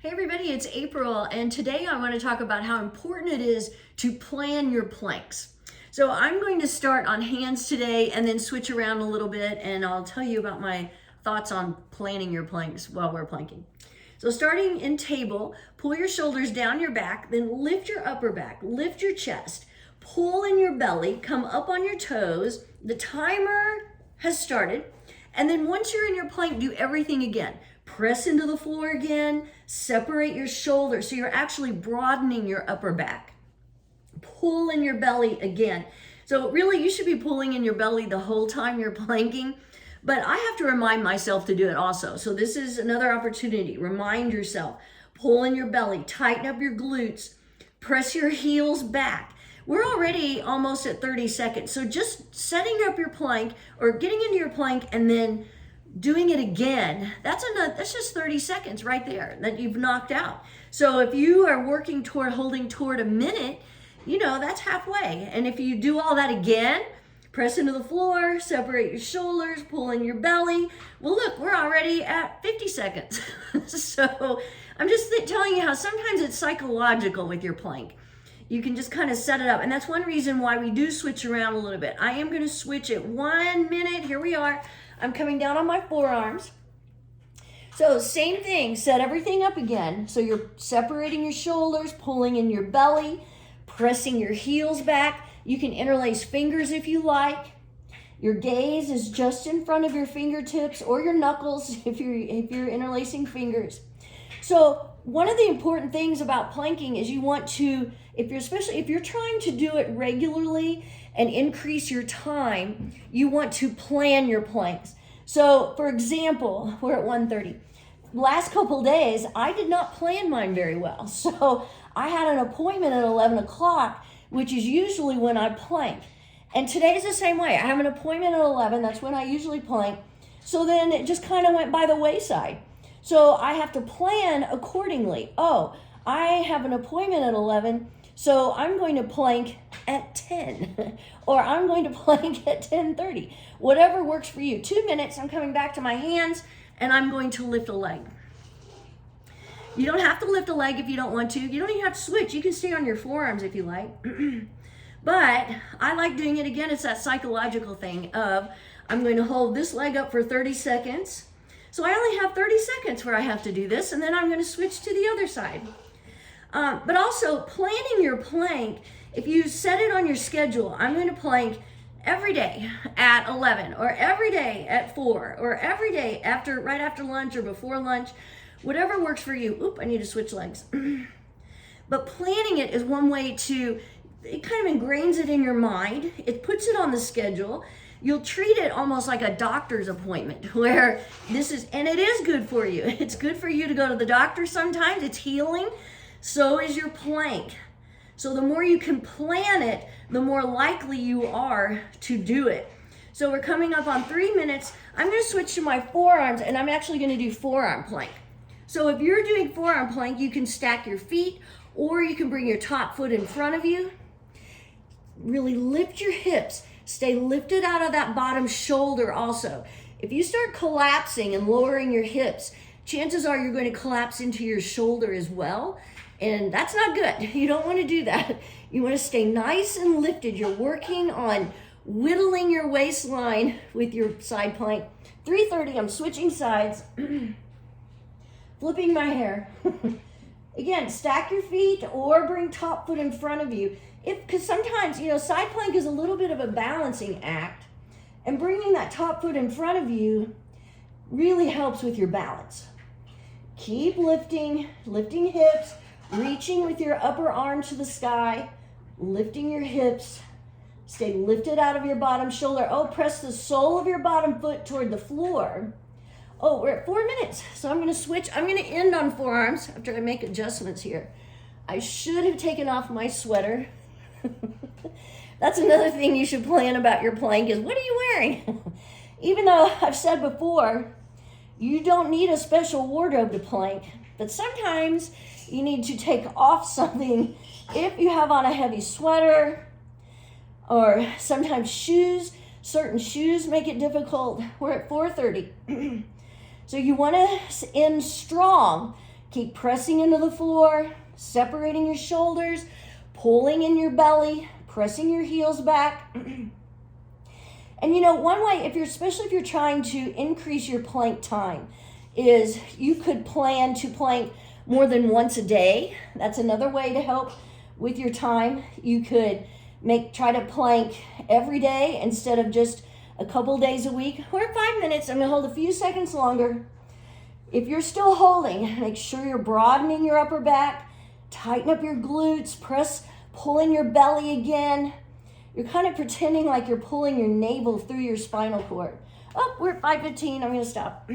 Hey everybody, it's April, and today I want to talk about how important it is to plan your planks. So I'm going to start on hands today and then switch around a little bit, and I'll tell you about my thoughts on planning your planks while we're planking. So starting in table, pull your shoulders down your back, then lift your upper back, lift your chest, pull in your belly, come up on your toes. The timer has started, and then once you're in your plank, do everything again. Press into the floor again, separate your shoulders so you're actually broadening your upper back. Pull in your belly again. So really you should be pulling in your belly the whole time you're planking, but I have to remind myself to do it also. So this is another opportunity. Remind yourself, pull in your belly, tighten up your glutes, press your heels back. We're already almost at 30 seconds. So just setting up your plank or getting into your plank and then doing it again, that's just 30 seconds right there that you've knocked out. So if you are working toward holding toward a minute, that's halfway. And if you do all that again, press into the floor, separate your shoulders, pull in your belly. Well, look, we're already at 50 seconds. So I'm just telling you how sometimes it's psychological with your plank. You can just kind of set it up. And that's one reason why we do switch around a little bit. I am going to switch it 1 minute. Here we are. I'm coming down on my forearms. So same thing, set everything up again. So you're separating your shoulders, pulling in your belly, pressing your heels back. You can interlace fingers if you like. Your gaze is just in front of your fingertips or your knuckles if you're interlacing fingers. So one of the important things about planking is you want to, especially if you're trying to do it regularly and increase your time, you want to plan your planks. So for example, we're at 1:30. Last couple days, I did not plan mine very well. So I had an appointment at 11 o'clock, which is usually when I plank. And today's the same way. I have an appointment at 11. That's when I usually plank. So then it just kind of went by the wayside. So I have to plan accordingly. Oh, I have an appointment at 11, so I'm going to plank at 10, or I'm going to plank at 10:30. Whatever works for you. 2 minutes, I'm coming back to my hands, and I'm going to lift a leg. You don't have to lift a leg if you don't want to. You don't even have to switch. You can stay on your forearms if you like. But I like doing it again. It's that psychological thing of I'm going to hold this leg up for 30 seconds. So I only have 30 seconds where I have to do this, and then I'm going to switch to the other side. But also planning your plank, if you set it on your schedule, I'm going to plank every day at 11, or every day at 4, or every day right after lunch or before lunch, whatever works for you. Oop, I need to switch legs. But planning it is one way it kind of ingrains it in your mind. It puts it on the schedule. You'll treat it almost like a doctor's appointment where and it is good for you. It's good for you to go to the doctor sometimes. It's healing. So is your plank. So the more you can plan it, the more likely you are to do it. So we're coming up on 3 minutes. I'm going to switch to my forearms, and I'm actually going to do forearm plank. So if you're doing forearm plank, you can stack your feet, or you can bring your top foot in front of you. Really lift your hips. Stay lifted out of that bottom shoulder also. If you start collapsing and lowering your hips, chances are you're going to collapse into your shoulder as well. And that's not good. You don't want to do that. You want to stay nice and lifted. You're working on whittling your waistline with your side plank. 3:30, I'm switching sides. Flipping my hair. Again, stack your feet or bring top foot in front of you. Because sometimes, side plank is a little bit of a balancing act, and bringing that top foot in front of you really helps with your balance. Keep lifting hips, reaching with your upper arm to the sky, lifting your hips. Stay lifted out of your bottom shoulder. Oh, press the sole of your bottom foot toward the floor. Oh, we're at 4 minutes, so I'm going to switch. I'm going to end on forearms after I make adjustments here. I should have taken off my sweater. That's another thing you should plan about your plank is, what are you wearing? Even though I've said before, you don't need a special wardrobe to plank, but sometimes you need to take off something if you have on a heavy sweater, or sometimes shoes. Certain shoes make it difficult. We're at 4:30. So you want to end strong. Keep pressing into the floor, separating your shoulders, pulling in your belly, pressing your heels back. And you know, one way, especially if you're trying to increase your plank time, is you could plan to plank more than once a day. That's another way to help with your time. You could try to plank every day instead of just a couple days a week. Or 5 minutes. I'm gonna hold a few seconds longer. If you're still holding, make sure you're broadening your upper back, tighten up your glutes, pull in your belly again. You're kind of pretending like you're pulling your navel through your spinal cord. Oh, we're at 5:15. I'm going to stop.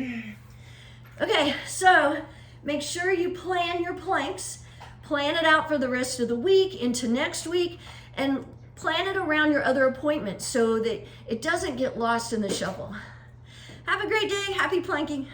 Okay, so make sure you plan your planks. Plan it out for the rest of the week, into next week, and plan it around your other appointments so that it doesn't get lost in the shuffle. Have a great day. Happy planking.